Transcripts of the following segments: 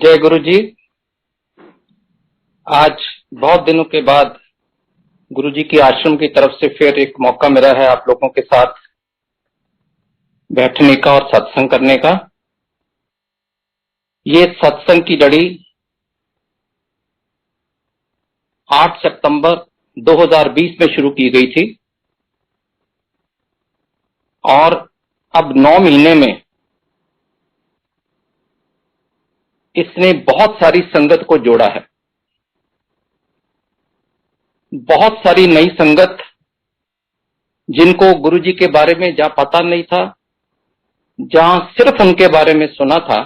जय गुरु जी। आज बहुत दिनों के बाद गुरु जी की आश्रम की तरफ से फिर एक मौका मिला है आप लोगों के साथ बैठने का और सत्संग करने का। ये सत्संग की लड़ी 8 सितंबर 2020 में शुरू की गई थी और अब 9 महीने में इसने बहुत सारी संगत को जोड़ा है। बहुत सारी नई संगत जिनको गुरु जी के बारे में जहां पता नहीं था, जहां सिर्फ उनके बारे में सुना था,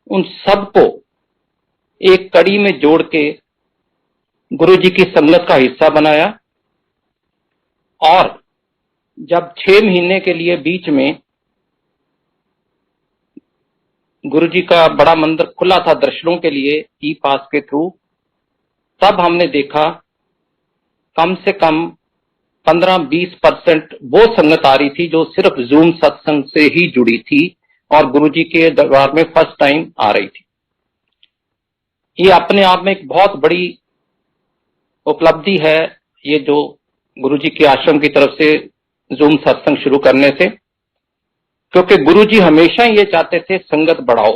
उन सबको एक कड़ी में जोड़ के गुरु जी की संगत का हिस्सा बनाया। और जब 6 महीने के लिए बीच में गुरु जी का बड़ा मंदिर खुला था दर्शनों के लिए ई पास के थ्रू, तब हमने देखा कम से कम 15-20% वो संगत आ रही थी जो सिर्फ जूम सत्संग से ही जुड़ी थी और गुरु जी के दरबार में फर्स्ट टाइम आ रही थी। ये अपने आप में एक बहुत बड़ी उपलब्धि है, ये जो गुरु जी के आश्रम की तरफ से जूम सत्संग शुरू करने से, क्योंकि गुरु जी हमेशा ये चाहते थे संगत बढ़ाओ।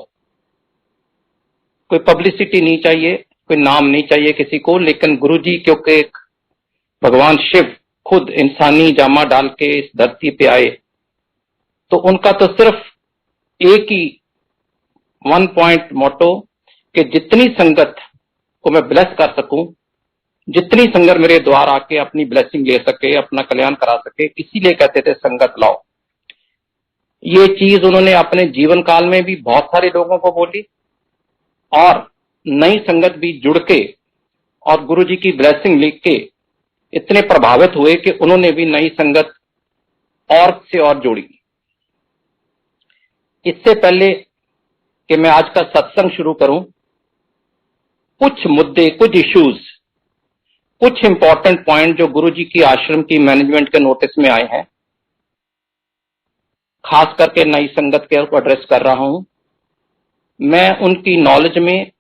कोई पब्लिसिटी नहीं चाहिए, कोई नाम नहीं चाहिए किसी को, लेकिन गुरु जी क्योंकि भगवान शिव खुद इंसानी जामा डाल के इस धरती पे आए, तो उनका तो सिर्फ एक ही 1 पॉइंट मोटो कि जितनी संगत को मैं ब्लेस कर सकूं, जितनी संगत मेरे द्वार आके अपनी ब्लेसिंग ले सके, अपना कल्याण करा सके, इसीलिए कहते थे संगत लाओ। ये चीज उन्होंने अपने जीवन काल में भी बहुत सारे लोगों को बोली और नई संगत भी जुड़ के और गुरु जी की ब्लेसिंग लिख के इतने प्रभावित हुए कि उन्होंने भी नई संगत और से और जोड़ी। इससे पहले कि मैं आज का सत्संग शुरू करूं, कुछ मुद्दे, कुछ इश्यूज, कुछ इंपॉर्टेंट पॉइंट जो गुरु जी की आश्रम की मैनेजमेंट के नोटिस में आए हैं, खास करके नई संगत के एड्रेस कर रहा हूं। मैं उनकी नॉलेज में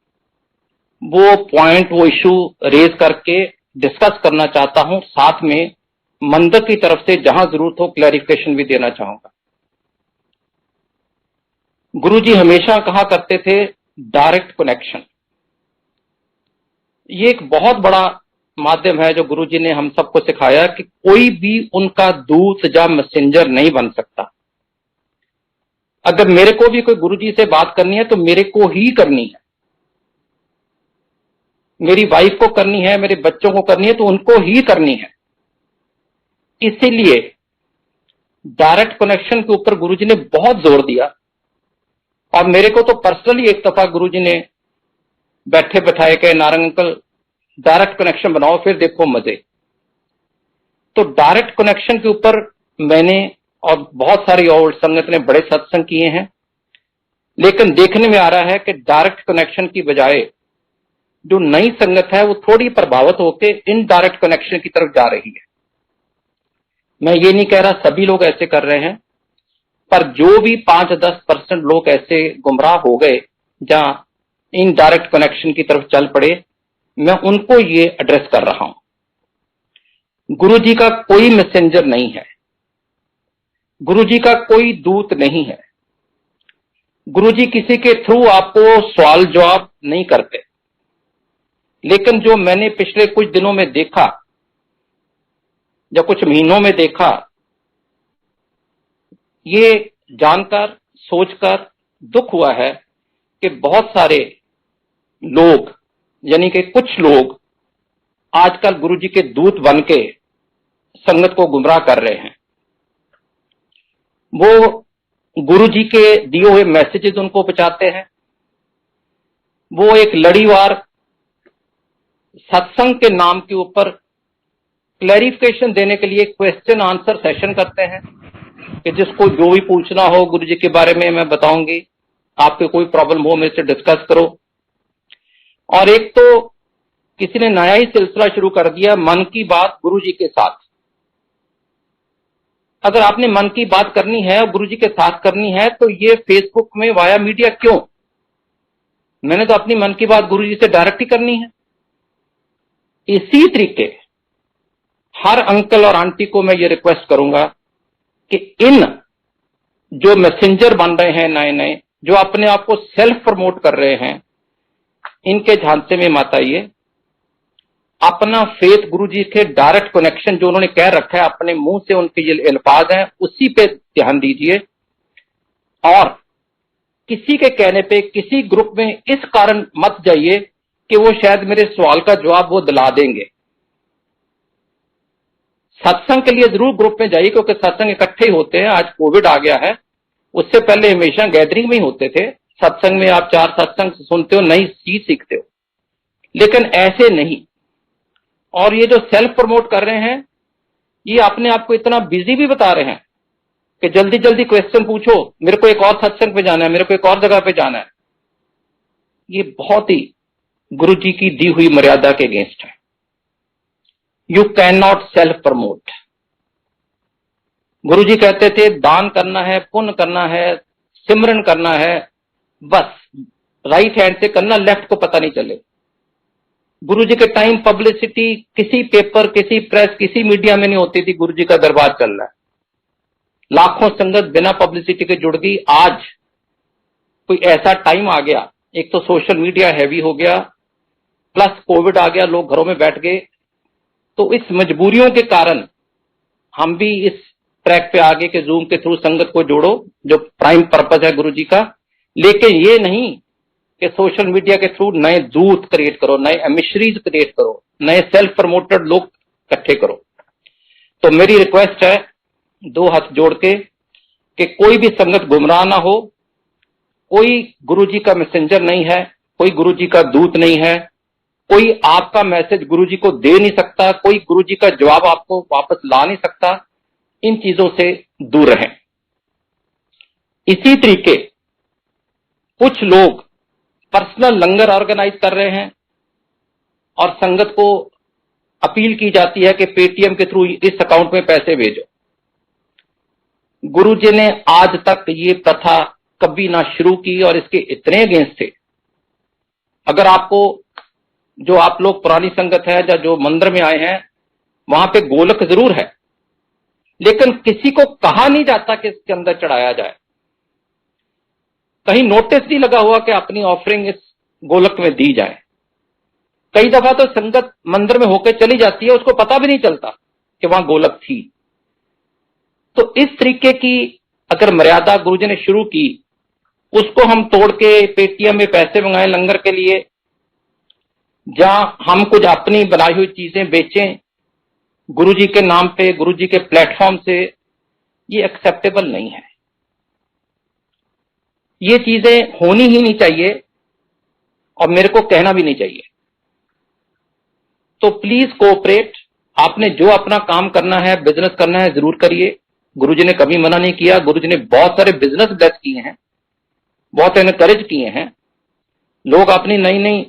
वो पॉइंट, वो इशू रेज करके डिस्कस करना चाहता हूं, साथ में मंदिर की तरफ से जहां जरूरत हो क्लैरिफिकेशन भी देना चाहूंगा। गुरुजी हमेशा कहा करते थे डायरेक्ट कनेक्शन। ये एक बहुत बड़ा माध्यम है जो गुरुजी ने हम सबको सिखाया कि कोई भी उनका दूत या मैसेंजर नहीं बन सकता। अगर मेरे को भी कोई गुरुजी से बात करनी है तो मेरे को ही करनी है, मेरी वाइफ को करनी है, मेरे बच्चों को करनी है तो उनको ही करनी है। इसीलिए डायरेक्ट कनेक्शन के ऊपर गुरुजी ने बहुत जोर दिया। और मेरे को तो पर्सनली एक दफा गुरुजी ने बैठे बैठाए के, नारंग अंकल डायरेक्ट कनेक्शन बनाओ फिर देखो मजे। तो डायरेक्ट कनेक्शन के ऊपर मैंने और बहुत सारी और संगत ने बड़े सत्संग किए हैं, लेकिन देखने में आ रहा है कि डायरेक्ट कनेक्शन की बजाय जो नई संगत है वो थोड़ी प्रभावित होकर इनडायरेक्ट कनेक्शन की तरफ जा रही है। मैं ये नहीं कह रहा सभी लोग ऐसे कर रहे हैं, पर जो भी 5-10% लोग ऐसे गुमराह हो गए जहां इनडायरेक्ट कनेक्शन की तरफ चल पड़े, मैं उनको ये एड्रेस कर रहा हूं। गुरु जी का कोई मैसेंजर नहीं है, गुरु जी का कोई दूत नहीं है। गुरु जी किसी के थ्रू आपको सवाल जवाब नहीं करते, लेकिन जो मैंने पिछले कुछ दिनों में देखा या कुछ महीनों में देखा, ये जानकर सोचकर दुख हुआ है कि बहुत सारे लोग, यानी कि कुछ लोग आजकल गुरु जी के दूत बन के संगत को गुमराह कर रहे हैं। वो गुरु जी के दिए हुए मैसेजेस उनको पहुंचाते हैं, वो एक लड़ीवार सत्संग के नाम के ऊपर क्लैरिफिकेशन देने के लिए क्वेश्चन आंसर सेशन करते हैं कि जिसको जो भी पूछना हो गुरु जी के बारे में मैं बताऊंगी, आपके कोई प्रॉब्लम हो मेरे से डिस्कस करो। और एक तो किसी ने नया ही सिलसिला शुरू कर दिया, मन की बात गुरु जी के साथ। अगर आपने मन की बात करनी है और गुरु जी के साथ करनी है तो ये फेसबुक में वाया मीडिया क्यों? मैंने तो अपनी मन की बात गुरुजी से डायरेक्ट ही करनी है। इसी तरीके हर अंकल और आंटी को मैं ये रिक्वेस्ट करूंगा कि इन जो मैसेंजर बन रहे हैं नए नए, जो अपने आप को सेल्फ प्रमोट कर रहे हैं, इनके झांसे में मत आइए। अपना फेथ गुरुजी के डायरेक्ट कनेक्शन जो उन्होंने कह रखा है अपने मुंह से, उनके ये अल्फाज हैं, उसी पे ध्यान दीजिए। और किसी के कहने पे किसी ग्रुप में इस कारण मत जाइए कि वो शायद मेरे सवाल का जवाब वो दिला देंगे। सत्संग के लिए जरूर ग्रुप में जाइए, क्योंकि सत्संग इकट्ठे ही होते हैं। आज कोविड आ गया है, उससे पहले हमेशा गैदरिंग में ही होते थे। सत्संग में आप 4 सत्संग सुनते हो, नई चीज सीखते हो, लेकिन ऐसे नहीं। और ये जो सेल्फ प्रमोट कर रहे हैं, ये अपने आप को इतना बिजी भी बता रहे हैं कि जल्दी जल्दी क्वेश्चन पूछो, मेरे को एक और सत्संग पे जाना है, मेरे को एक और जगह पे जाना है। ये बहुत ही गुरुजी की दी हुई मर्यादा के अगेंस्ट है। You can not self promote. Guruji कहते थे दान करना है, पुण्य करना है, सिमरन करना है, बस राइट हैंड से करना, लेफ्ट को पता नहीं चले। गुरुजी के टाइम पब्लिसिटी किसी पेपर, किसी प्रेस, किसी मीडिया में नहीं होती थी। गुरुजी का दरबार चल रहा है, लाखों संगत बिना पब्लिसिटी के जुड़ गई। आज कोई ऐसा टाइम आ गया, एक तो सोशल मीडिया हैवी हो गया, प्लस कोविड आ गया, लोग घरों में बैठ गए। तो इस मजबूरियों के कारण हम भी इस ट्रैक पे आगे के जूम के थ्रू संगत को जोड़ो, जो प्राइम पर्पस है गुरुजी का। लेकिन ये नहीं कि सोशल मीडिया के थ्रू नए दूत क्रिएट करो, नए एमिशरीज क्रिएट करो, नए सेल्फ प्रमोटेड लोग इकट्ठे करो। तो मेरी रिक्वेस्ट है 2 हाथ जोड़ के कि कोई भी संगत गुमराह ना हो। कोई गुरुजी का मैसेंजर नहीं है, कोई गुरुजी का दूत नहीं है, कोई आपका मैसेज गुरुजी को दे नहीं सकता, कोई गुरुजी का जवाब आपको वापस ला नहीं सकता। इन चीजों से दूर रहें। इसी तरीके कुछ लोग पर्सनल लंगर ऑर्गेनाइज कर रहे हैं और संगत को अपील की जाती है कि पेटीएम के थ्रू इस अकाउंट में पैसे भेजो। गुरुजी ने आज तक ये प्रथा कभी ना शुरू की और इसके इतने अगेंस्ट थे। अगर आपको, जो आप लोग पुरानी संगत है या जो मंदिर में आए हैं, वहां पे गोलक जरूर है, लेकिन किसी को कहा नहीं जाता कि इसके अंदर चढ़ाया जाए। कहीं नोटिस नहीं लगा हुआ कि अपनी ऑफरिंग इस गोलक में दी जाए। कई दफा तो संगत मंदिर में होकर चली जाती है, उसको पता भी नहीं चलता कि वहां गोलक थी। तो इस तरीके की अगर मर्यादा गुरुजी ने शुरू की, उसको हम तोड़ के पेटीएम में पैसे मंगाएं लंगर के लिए, जहां हम कुछ अपनी बनाई हुई चीजें बेचें गुरुजी के नाम पे, गुरुजी के प्लेटफॉर्म से, ये एक्सेप्टेबल नहीं है। ये चीजें होनी ही नहीं चाहिए और मेरे को कहना भी नहीं चाहिए। तो प्लीज कोऑपरेट। आपने जो अपना काम करना है, बिजनेस करना है, जरूर करिए। गुरुजी ने कभी मना नहीं किया। गुरुजी ने बहुत सारे बिजनेस ब्लेस किए हैं, बहुत एनकरेज किए हैं। लोग अपनी नई नई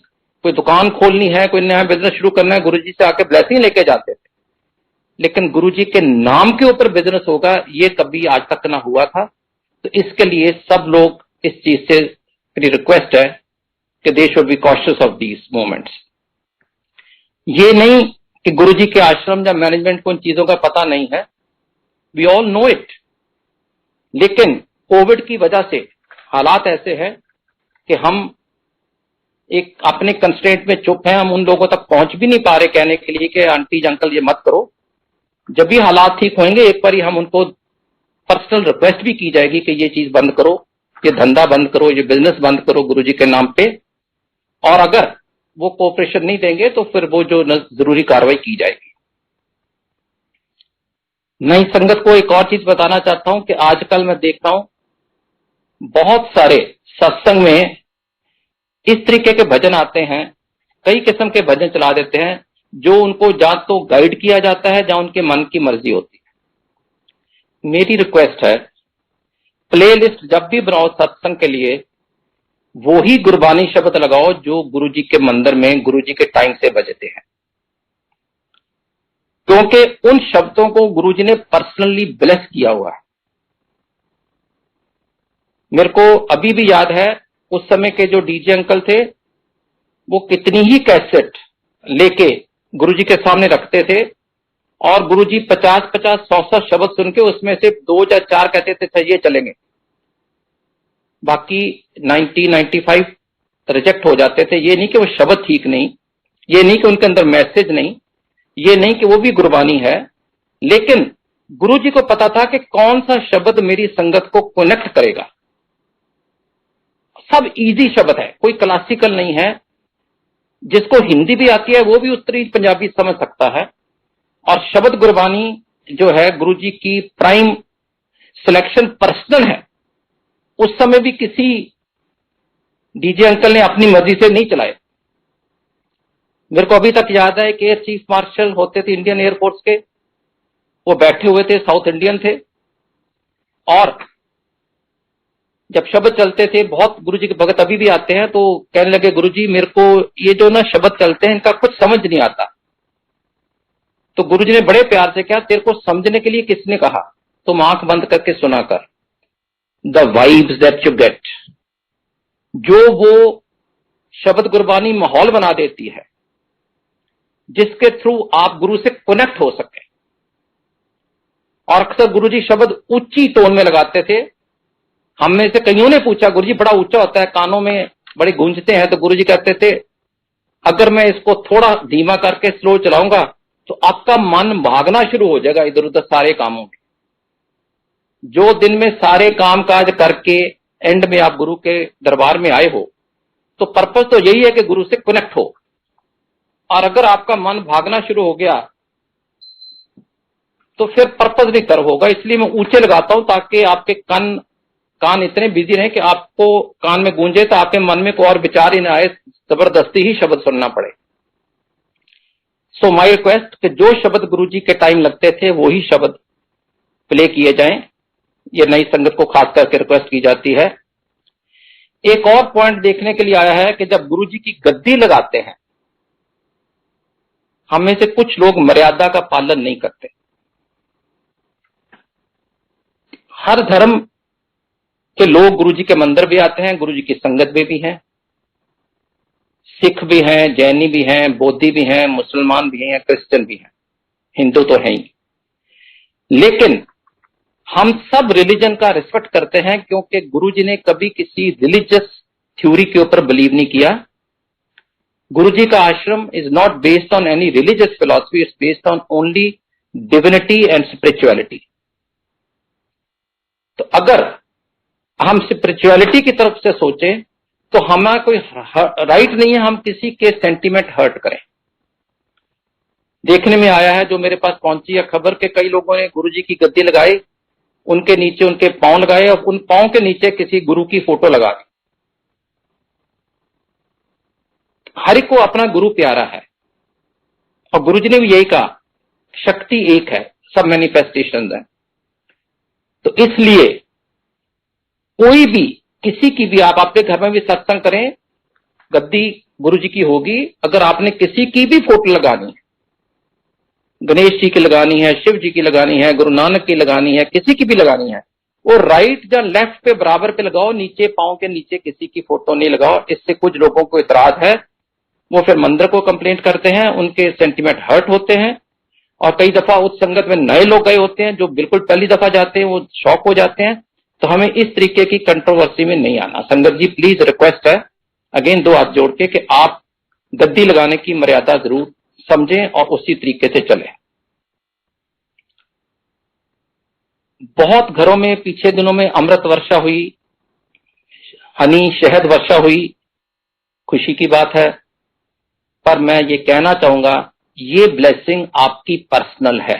कोई दुकान खोलनी है, कोई नया बिजनेस शुरू करना है, गुरुजी से आके ब्लेसिंग लेके जाते थे। लेकिन गुरुजी के नाम के ऊपर बिजनेस होगा, ये कभी आज तक ना हुआ था। तो इसके लिए सब लोग इस चीज से मेरी रिक्वेस्ट है कि they should be cautious of these moments. ये नहीं कि गुरुजी के आश्रम या मैनेजमेंट को इन चीजों का पता नहीं है, वी ऑल नो इट। लेकिन कोविड की वजह से हालात ऐसे हैं कि हम एक अपने कंस्ट्रेंट में चुप हैं। हम उन लोगों तक पहुंच भी नहीं पा रहे कहने के लिए कि आंटी अंकल ये मत करो। जब भी हालात ठीक होंगे, एक बार ही हम उनको पर्सनल रिक्वेस्ट भी की जाएगी कि ये चीज बंद करो, ये धंधा बंद करो, ये बिजनेस बंद करो गुरुजी के नाम पे। और अगर वो कोऑपरेशन नहीं देंगे तो फिर वो जो जरूरी कार्रवाई की जाएगी। नई संगत को एक और चीज बताना चाहता हूं कि आजकल मैं देख रहा हूं बहुत सारे सत्संग में इस तरीके के भजन आते हैं, कई किस्म के भजन चला देते हैं, जो उनको या तो गाइड किया जाता है या उनके मन की मर्जी होती है। मेरी रिक्वेस्ट है, प्लेलिस्ट जब भी बनाओ सत्संग के लिए, वो ही गुरबानी शब्द लगाओ जो गुरुजी के मंदिर में गुरुजी के टाइम से बजते हैं, क्योंकि उन शब्दों को गुरुजी ने पर्सनली ब्लेस किया हुआ है। मेरे को अभी भी याद है उस समय के जो डीजे अंकल थे वो कितनी ही कैसेट लेके गुरुजी के सामने रखते थे और गुरुजी 50-50, 100-100 शब्द सुन के उसमें से 2 या 4 कहते थे ये चलेंगे, बाकी 90-95 रिजेक्ट हो जाते थे। ये नहीं कि वो शब्द ठीक नहीं, ये नहीं कि उनके अंदर मैसेज नहीं, ये नहीं कि वो भी गुरबानी है, लेकिन गुरुजी को पता था कि कौन सा शब्द मेरी संगत को कनेक्ट करेगा। सब इजी शब्द है, कोई क्लासिकल नहीं है। जिसको हिंदी भी आती है वो भी उस तरह पंजाबी समझ सकता है। और शब्द गुरबानी जो है गुरुजी की प्राइम सिलेक्शन पर्सनल है। उस समय भी किसी डीजे अंकल ने अपनी मर्जी से नहीं चलाए। मेरे को अभी तक याद है कि एयर चीफ मार्शल होते थे इंडियन एयरफोर्स के, वो बैठे हुए थे, साउथ इंडियन थे, और जब शब्द चलते थे, बहुत गुरुजी के भगत अभी भी आते हैं, तो कहने लगे गुरुजी मेरे को ये जो ना शब्द चलते हैं इनका कुछ समझ नहीं आता। तो गुरुजी ने बड़े प्यार से कहा तेरे को समझने के लिए किसने कहा, तुम आंख बंद करके सुना कर। The vibes that you get, जो वो शब्द गुरबानी माहौल बना देती है जिसके थ्रू आप गुरु से कनेक्ट हो सके। और अक्सर गुरुजी शब्द ऊंची टोन में लगाते थे। हम में से कईयों ने पूछा गुरुजी बड़ा ऊंचा होता है, कानों में बड़े गूंजते हैं, तो गुरुजी कहते थे अगर मैं इसको थोड़ा धीमा करके स्लो चलाऊंगा तो आपका मन भागना शुरू हो जाएगा इधर उधर सारे कामों में। जो दिन में सारे काम काज करके एंड में आप गुरु के दरबार में आए हो, तो पर्पस तो यही है कि गुरु से कनेक्ट हो। और अगर आपका मन भागना शुरू हो गया तो फिर पर्पस भी कर होगा। इसलिए मैं ऊंचे लगाता हूं ताकि आपके कान इतने बिजी रहे कि आपको कान में गूंजे तो आपके मन में कोई और विचार ही ना आए, जबरदस्ती ही शब्द सुनना पड़े। सो माय रिक्वेस्ट कि जो शब्द गुरुजी के टाइम लगते थे वो ही शब्द प्ले किए जाएं। ये नई संगत को खास करके रिक्वेस्ट की जाती है। एक और पॉइंट देखने के लिए आया है कि जब गुरुजी की गद्दी लगाते हैं, हम में से कुछ लोग मर्यादा का पालन नहीं करते। हर धर्म के लोग गुरुजी के मंदिर भी आते हैं, गुरुजी की संगत में भी हैं, सिख भी हैं, जैनी भी हैं, बौद्धि भी हैं, मुसलमान भी हैं, क्रिश्चियन भी हैं, हिंदू तो है ही। लेकिन हम सब रिलीजन का रिस्पेक्ट करते हैं क्योंकि गुरुजी ने कभी किसी रिलीजियस थ्योरी के ऊपर बिलीव नहीं किया। गुरुजी का आश्रम is not based on any religious philosophy, it's based on only divinity and spirituality. तो अगर हम स्पिरिचुअलिटी की तरफ से सोचें तो हमारा कोई राइट नहीं है हम किसी के सेंटीमेंट हर्ट करें। देखने में आया है, जो मेरे पास पहुंची है खबर, के कई लोगों ने गुरुजी की गद्दी लगाई, उनके नीचे उनके पांव लगाए और उन पांव के नीचे किसी गुरु की फोटो लगा दी। हर एक को अपना गुरु प्यारा है और गुरुजी ने भी यही कहा, शक्ति एक है, सब मैनिफेस्टेशंस हैं। तो इसलिए कोई भी किसी की भी, आप अपने घर में भी सत्संग करें, गद्दी गुरुजी की होगी। अगर आपने किसी की भी फोटो लगानी है, गणेश जी की लगानी है, शिव जी की लगानी है, गुरु नानक की लगानी है, किसी की भी लगानी है, वो राइट या लेफ्ट पे बराबर पे लगाओ, नीचे पांव के नीचे किसी की फोटो नहीं लगाओ। इससे कुछ लोगों को इतराज है, वो फिर मंदिर को कंप्लेंट करते हैं, उनके सेंटीमेंट हर्ट होते हैं। और कई दफा उस संगत में नए लोग गए होते हैं जो बिल्कुल पहली दफा जाते हैं, वो शॉक हो जाते हैं। तो हमें इस तरीके की कंट्रोवर्सी में नहीं आना। संगत जी प्लीज रिक्वेस्ट है अगेन दो हाथ जोड़ के कि आप गद्दी लगाने की मर्यादा जरूर समझें और उसी तरीके से चलें। बहुत घरों में पीछे दिनों में अमृत वर्षा हुई, हनी शहद वर्षा हुई, खुशी की बात है। पर मैं ये कहना चाहूंगा, ये ब्लेसिंग आपकी पर्सनल है,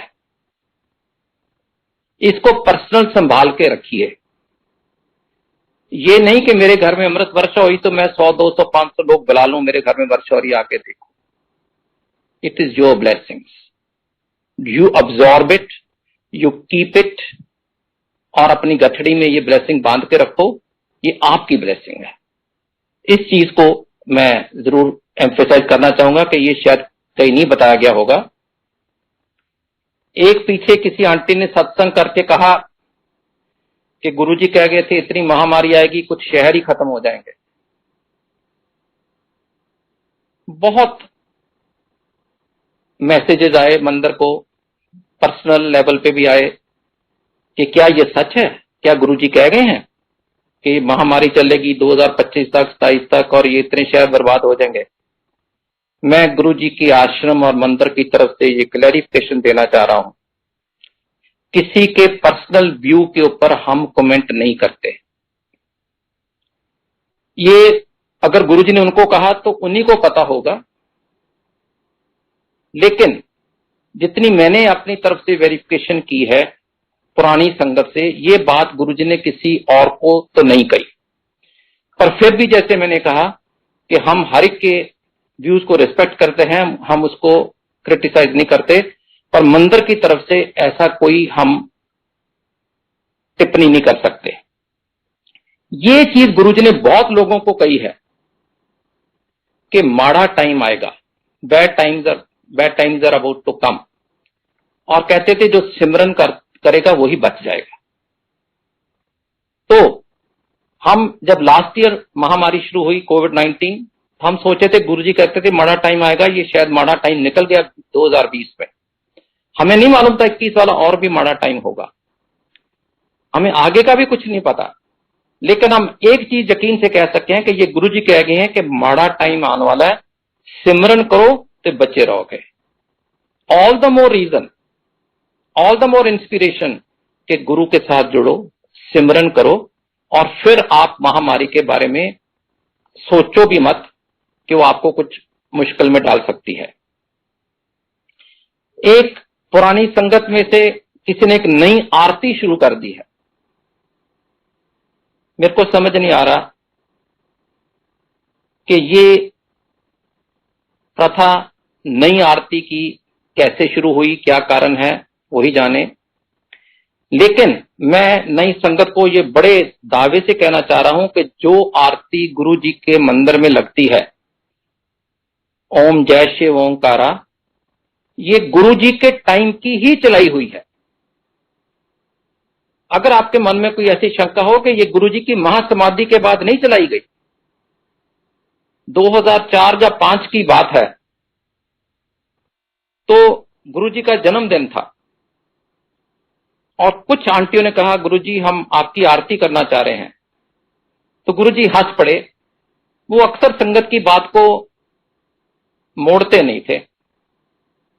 इसको पर्सनल संभाल के रखिए। ये नहीं कि मेरे घर में अमृत वर्षा हुई तो मैं 100, 200, 500 लोग बुला लूं, मेरे घर में वर्षा हो रही आके देखो। It is your blessings, you absorb it, you keep it, और अपनी गठड़ी में ये ब्लेसिंग बांध के रखो। ये आपकी ब्लेसिंग है। इस चीज को मैं जरूर एम्फेसाइज करना चाहूंगा कि ये शायद कहीं नहीं बताया गया होगा। एक पीछे किसी आंटी ने सत्संग करके कहा कि गुरुजी कह गए थे इतनी महामारी आएगी कुछ शहर ही खत्म हो जाएंगे। बहुत मैसेजेस आए मंदिर को, पर्सनल लेवल पे भी आए कि क्या ये सच है, क्या गुरुजी कह गए हैं कि महामारी चलेगी 2025 तक 27 तक और ये इतने शहर बर्बाद हो जाएंगे। मैं गुरुजी की आश्रम और मंदिर की तरफ से ये क्लैरिफिकेशन देना चाह रहा हूं, किसी के पर्सनल व्यू के ऊपर हम कमेंट नहीं करते। ये अगर गुरुजी ने उनको कहा तो उन्हीं को पता होगा, लेकिन जितनी मैंने अपनी तरफ से वेरिफिकेशन की है पुरानी संगत से, ये बात गुरुजी ने किसी और को तो नहीं कही। पर फिर भी जैसे मैंने कहा कि हम हर एक के व्यूज को रिस्पेक्ट करते हैं, हम उसको क्रिटिसाइज नहीं करते, पर मंदिर की तरफ से ऐसा कोई हम टिप्पणी नहीं कर सकते। ये चीज गुरुजी ने बहुत लोगों को कही है कि माड़ा टाइम आएगा, bad times are about to come, और कहते थे जो सिमरन करेगा वही बच जाएगा। तो हम जब लास्ट ईयर महामारी शुरू हुई कोविड-19, हम सोचे थे, गुरुजी कहते थे माड़ा टाइम आएगा, ये शायद माड़ा टाइम निकल गया 2020 में। हमें नहीं मालूम था 21 वाला और भी माड़ा टाइम होगा, हमें आगे का भी कुछ नहीं पता। लेकिन हम एक चीज यकीन से कह सकते हैं कि ये गुरुजी कह गए हैं कि माड़ा टाइम आने वाला है, सिमरन करो तो बचे रहोगे। All the more reason, all the more inspiration कि गुरु के साथ जुड़ो, सिमरन करो, और फिर आप महामारी के बारे में सोचो भी मत कि वो आपको कुछ मुश्किल में डाल सकती है। एक पुरानी संगत में से किसी ने एक नई आरती शुरू कर दी है, मेरे को समझ नहीं आ रहा कि ये प्रथा नई आरती की कैसे शुरू हुई, क्या कारण है, वही जाने। लेकिन मैं नई संगत को ये बड़े दावे से कहना चाह रहा हूं कि जो आरती गुरु जी के मंदिर में लगती है, ओम जय शिव ओंकारा, ये गुरु जी के टाइम की ही चलाई हुई है। अगर आपके मन में कोई ऐसी शंका हो कि ये गुरु जी की महासमाधि के बाद नहीं चलाई गई, 2004 या 5 की बात है, तो गुरु जी का जन्मदिन था और कुछ आंटियों ने कहा गुरुजी हम आपकी आरती करना चाह रहे हैं, तो गुरुजी हंस पड़े। वो अक्सर संगत की बात को मोड़ते नहीं थे,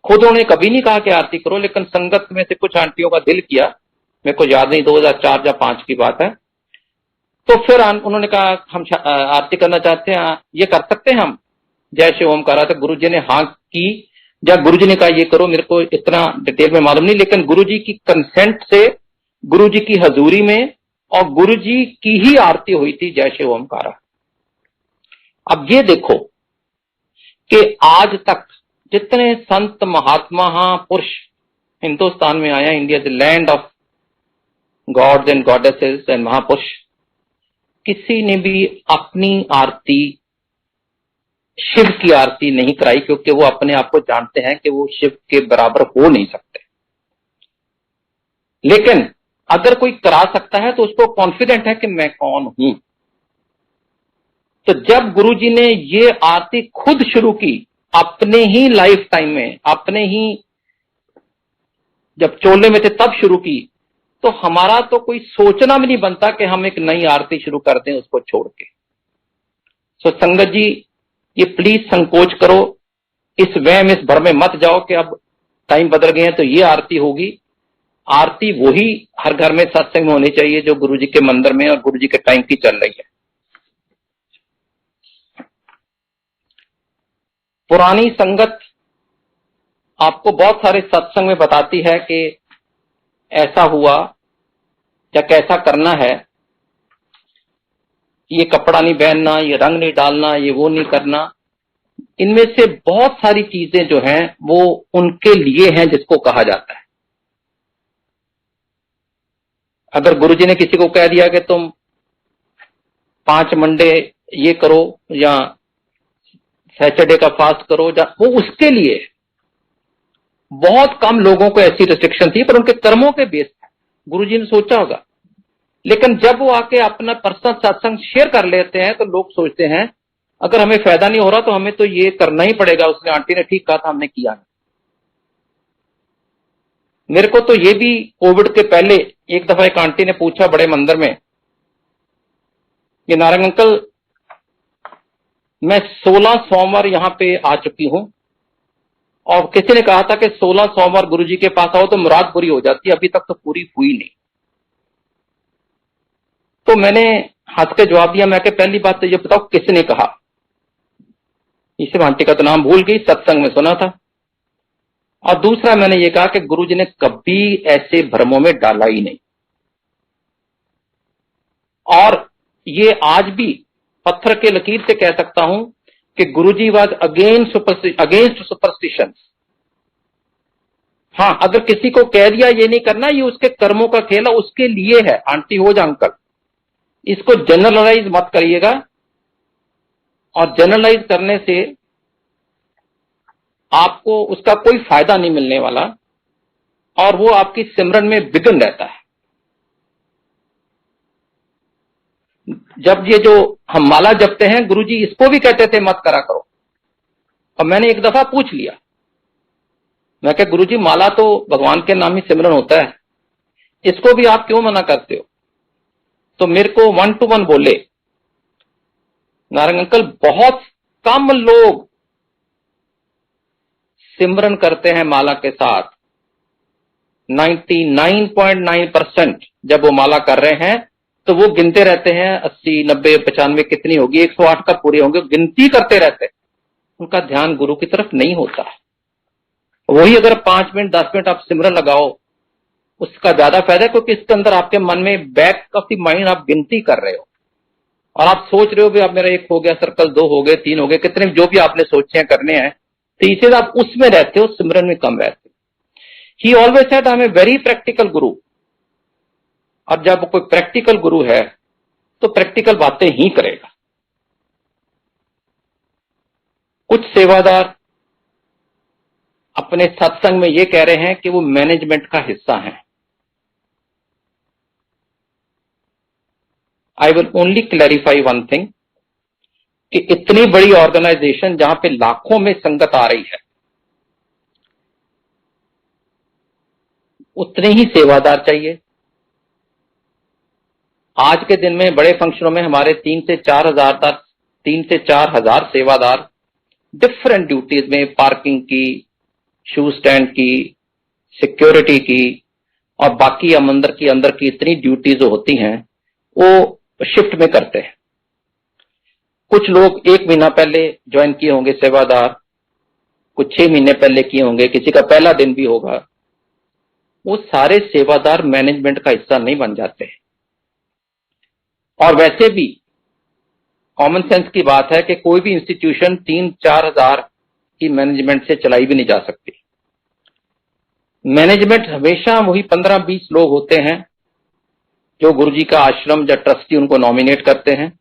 खुद उन्होंने कभी नहीं कहा कि आरती करो, लेकिन संगत में से कुछ आंटियों का दिल किया, मेरे को याद नहीं 2004 या 5 की बात है, तो फिर उन्होंने कहा हम आरती करना चाहते हैं, ये कर सकते हैं हम, जय शिव ओमकारा। तो गुरुजी ने हाँ की, जब गुरुजी ने कहा ये करो, मेरे को इतना डिटेल में मालूम नहीं, लेकिन गुरुजी की कंसेंट से, गुरुजी की हजूरी में, और गुरुजी की ही आरती हुई थी जय शिव ओमकारा। अब ये देखो कि आज तक जितने संत महात्मा पुरुष हिंदुस्तान में आया, India the land of gods and goddesses and महापुरुष, किसी ने भी अपनी आरती, शिव की आरती नहीं कराई, क्योंकि वो अपने आप को जानते हैं कि वो शिव के बराबर हो नहीं सकते। लेकिन अगर कोई करा सकता है तो उसको कॉन्फिडेंट है कि मैं कौन हूं। तो जब गुरुजी ने ये आरती खुद शुरू की अपने ही लाइफ टाइम में, अपने ही जब चोले में थे तब शुरू की, तो हमारा तो कोई सोचना भी नहीं बनता कि हम एक नई आरती शुरू कर दें उसको छोड़ के। सो संगत जी, ये प्लीज संकोच करो, इस वहम, इस भर में मत जाओ कि अब टाइम बदल गए हैं तो ये आरती होगी। आरती वही हर घर में सत्संग में होनी चाहिए जो गुरुजी के मंदिर में और गुरुजी के टाइम की चल रही है। पुरानी संगत आपको बहुत सारे सत्संग में बताती है कि ऐसा हुआ या कैसा करना है, ये कपड़ा नहीं पहनना, ये रंग नहीं डालना, ये वो नहीं करना। इनमें से बहुत सारी चीजें जो हैं वो उनके लिए हैं जिसको कहा जाता है। अगर गुरुजी ने किसी को कह दिया कि तुम 5 मंडे ये करो या सैटरडे का फास्ट करो, वो उसके लिए। बहुत कम लोगों को ऐसी रिस्ट्रिक्शन थी, पर उनके कर्मों के बेस पर गुरुजी ने सोचा होगा। लेकिन जब वो आके अपना पर्सनल सत्संग शेयर कर लेते हैं तो लोग सोचते हैं अगर हमें फायदा नहीं हो रहा तो हमें तो ये करना ही पड़ेगा। उसने, आंटी ने ठीक कहा था, हमने किया नहीं। मेरे को तो ये भी कोविड के पहले एक दफा एक आंटी ने पूछा बड़े मंदिर में कि नारंग अंकल, मैं 16 सोमवार यहां पे आ चुकी हूं और किसी ने कहा था कि 16 सोमवार गुरुजी के पास आओ तो मुराद पूरी हो जाती है, अभी तक तो पूरी हुई नहीं। तो मैंने हंस के जवाब दिया, मैं कि पहली बात तो ये बताओ किसने कहा। इसे आंटी का तो नाम भूल गई, सत्संग में सुना था। और दूसरा मैंने ये कहा कि गुरुजी ने कभी ऐसे भ्रमों में डाला ही नहीं। और ये आज भी पत्थर के लकीर से कह सकता हूं कि गुरुजी वाज अगेंस्ट सुपरस्टिशंस। हाँ, अगर किसी को कह दिया ये नहीं करना, ये उसके कर्मों का खेल है, उसके लिए है, आंटी हो या अंकल। इसको जनरलाइज मत करिएगा, और जनरलाइज करने से आपको उसका कोई फायदा नहीं मिलने वाला, और वो आपकी सिमरन में विघ्न रहता है। जब ये जो हम माला जपते हैं, गुरुजी इसको भी कहते थे मत करा करो। और मैंने एक दफा पूछ लिया, मैं कहा गुरुजी माला तो भगवान के नाम ही सिमरन होता है, इसको भी आप क्यों मना करते हो? तो मेरे को 1 to 1 बोले, नारंग अंकल, बहुत कम लोग सिमरन करते हैं माला के साथ। 99.9% जब वो माला कर रहे हैं तो वो गिनते रहते हैं 80, 90, 95 कितनी होगी, 108 कब पूरे होंगे, गिनती करते रहते हैं। उनका ध्यान गुरु की तरफ नहीं होता है। वही अगर 5 मिनट 10 मिनट आप सिमरन लगाओ, उसका ज्यादा फायदा है, क्योंकि इसके अंदर आपके मन में बैक ऑफ द माइंड आप गिनती कर रहे हो और आप सोच रहे हो भी अब मेरा 1 हो गया सर्कल, 2 हो गए, 3 हो गए, कितने जो भी आपने सोचे हैं करने हैं, तो इसे आप उसमें रहते हो, सिमरन में कम रहते हो। He always said I am a very practical guru. और जब कोई प्रैक्टिकल गुरु है तो प्रैक्टिकल बातें ही करेगा। कुछ सेवादार अपने सत्संग में ये कह रहे हैं कि वो मैनेजमेंट का हिस्सा हैं। I will only clarify one thing, कि इतनी बड़ी ऑर्गेनाइजेशन जहां पे लाखों में संगत आ रही है, उतने ही सेवादार चाहिए। आज के दिन में बड़े फंक्शनों में हमारे 3 से 4 हजार सेवादार डिफरेंट ड्यूटीज में, पार्किंग की, शू स्टैंड की, सिक्योरिटी की, और बाकी मंदिर की अंदर की इतनी ड्यूटीज जो होती हैं वो शिफ्ट में करते हैं। कुछ लोग 1 महीना पहले ज्वाइन किए होंगे सेवादार, कुछ 6 महीने पहले किए होंगे, किसी का पहला दिन भी होगा। वो सारे सेवादार मैनेजमेंट का हिस्सा नहीं बन जाते। और वैसे भी कॉमन सेंस की बात है कि कोई भी इंस्टीट्यूशन 3-4 हजार की मैनेजमेंट से चलाई भी नहीं जा सकती। मैनेजमेंट हमेशा वही 15-20 लोग होते हैं जो गुरुजी का आश्रम या ट्रस्टी उनको नॉमिनेट करते हैं।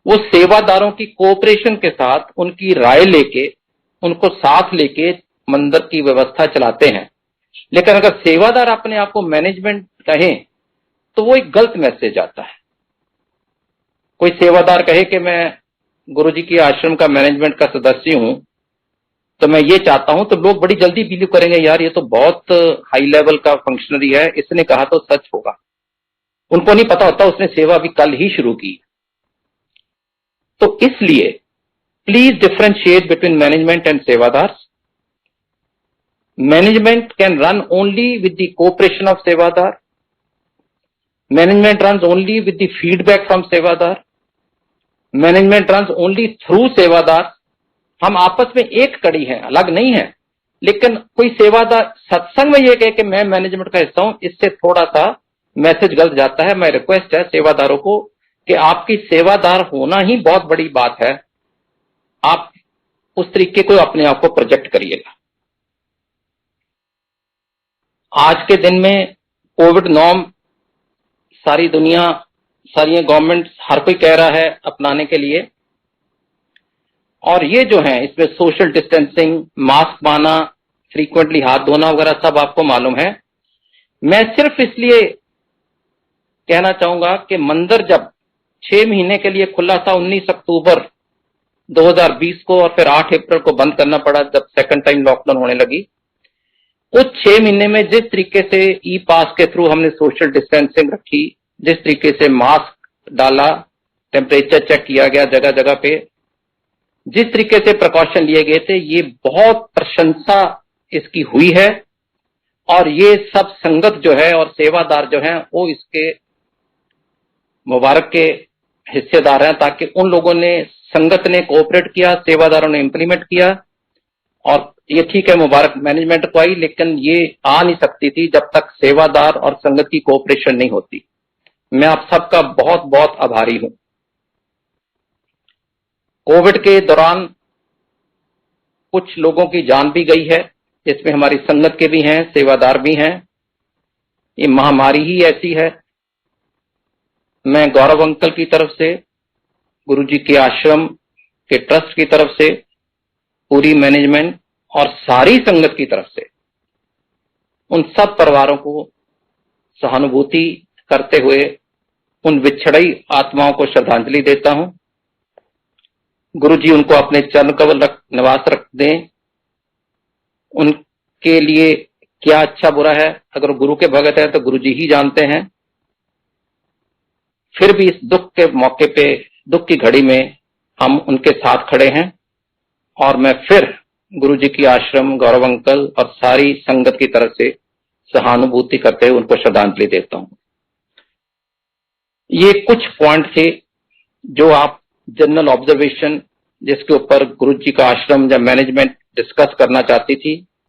वो सेवादारों की कोऑपरेशन के साथ, उनकी राय लेके, उनको साथ लेके मंदिर की व्यवस्था चलाते हैं। लेकिन अगर सेवादार अपने आप को मैनेजमेंट कहें तो वो एक गलत मैसेज आता है। कोई सेवादार कहे कि मैं गुरुजी के आश्रम का मैनेजमेंट का सदस्य हूं, तो मैं ये चाहता हूं, तो लोग बड़ी जल्दी बिलीव करेंगे, यार ये तो बहुत हाई लेवल का फंक्शनरी है, इसने कहा तो सच होगा। उनको नहीं पता होता उसने सेवा अभी कल ही शुरू की। तो इसलिए please differentiate between management and सेवादार। Management can run only with the cooperation of सेवादार। Management runs only with the feedback from सेवादार। मैनेजमेंट रन्स ओनली थ्रू सेवादार। हम आपस में एक कड़ी हैं, अलग नहीं है। लेकिन कोई सेवादार सत्संग में यह कहे कि मैं मैनेजमेंट का हिस्सा हूं, इससे थोड़ा सा मैसेज गलत जाता है। मैं रिक्वेस्ट है सेवादारों को कि आपकी सेवादार होना ही बहुत बड़ी बात है। आप उस तरीके को अपने आप को प्रोजेक्ट करिएगा। आज के दिन में कोविड नॉर्म सारी दुनिया, सारी गवर्नमेंट, हर कोई कह रहा है अपनाने के लिए। और ये जो है इसमें सोशल डिस्टेंसिंग, मास्क पाना, फ्रीक्वेंटली हाथ धोना वगैरह सब आपको मालूम है। मैं सिर्फ इसलिए कहना चाहूंगा कि मंदिर जब 6 महीने के लिए खुला था 19 अक्टूबर 2020 को और फिर 8 अप्रैल को बंद करना पड़ा जब सेकंड टाइम लॉकडाउन होने लगी। उस 6 महीने में जिस तरीके से ई पास के थ्रू हमने सोशल डिस्टेंसिंग रखी, जिस तरीके से मास्क डाला, टेम्परेचर चेक किया गया जगह जगह पे, जिस तरीके से प्रिकॉशन लिए गए थे, ये बहुत प्रशंसा इसकी हुई है। और ये सब संगत जो है और सेवादार जो हैं वो इसके मुबारक के हिस्सेदार हैं, ताकि उन लोगों ने, संगत ने कोऑपरेट किया, सेवादारों ने इंप्लीमेंट किया। और ये ठीक है मुबारक मैनेजमेंट को आई, लेकिन ये आ नहीं सकती थी जब तक सेवादार और संगत की कोऑपरेशन नहीं होती। मैं आप सबका बहुत बहुत आभारी हूं। कोविड के दौरान कुछ लोगों की जान भी गई है, इसमें हमारी संगत के भी हैं, सेवादार भी हैं। ये महामारी ही ऐसी है। मैं गौरव अंकल की तरफ से, गुरुजी के आश्रम के ट्रस्ट की तरफ से, पूरी मैनेजमेंट और सारी संगत की तरफ से उन सब परिवारों को सहानुभूति करते हुए उन बिछड़ी आत्माओं को श्रद्धांजलि देता हूं। गुरुजी उनको अपने चरण कमल निवास रख दें। उनके लिए क्या अच्छा बुरा है, अगर गुरु के भगत है तो गुरुजी ही जानते हैं। फिर भी इस दुख के मौके पे, दुख की घड़ी में हम उनके साथ खड़े हैं। और मैं फिर गुरुजी की आश्रम, गौरव अंकल और सारी संगत की तरफ से सहानुभूति करते हुए उनको श्रद्धांजलि देता हूं। ये कुछ पॉइंट थे जो आप जनरल ऑब्जर्वेशन जिसके ऊपर गुरुजी का आश्रम या मैनेजमेंट डिस्कस करना चाहती थी।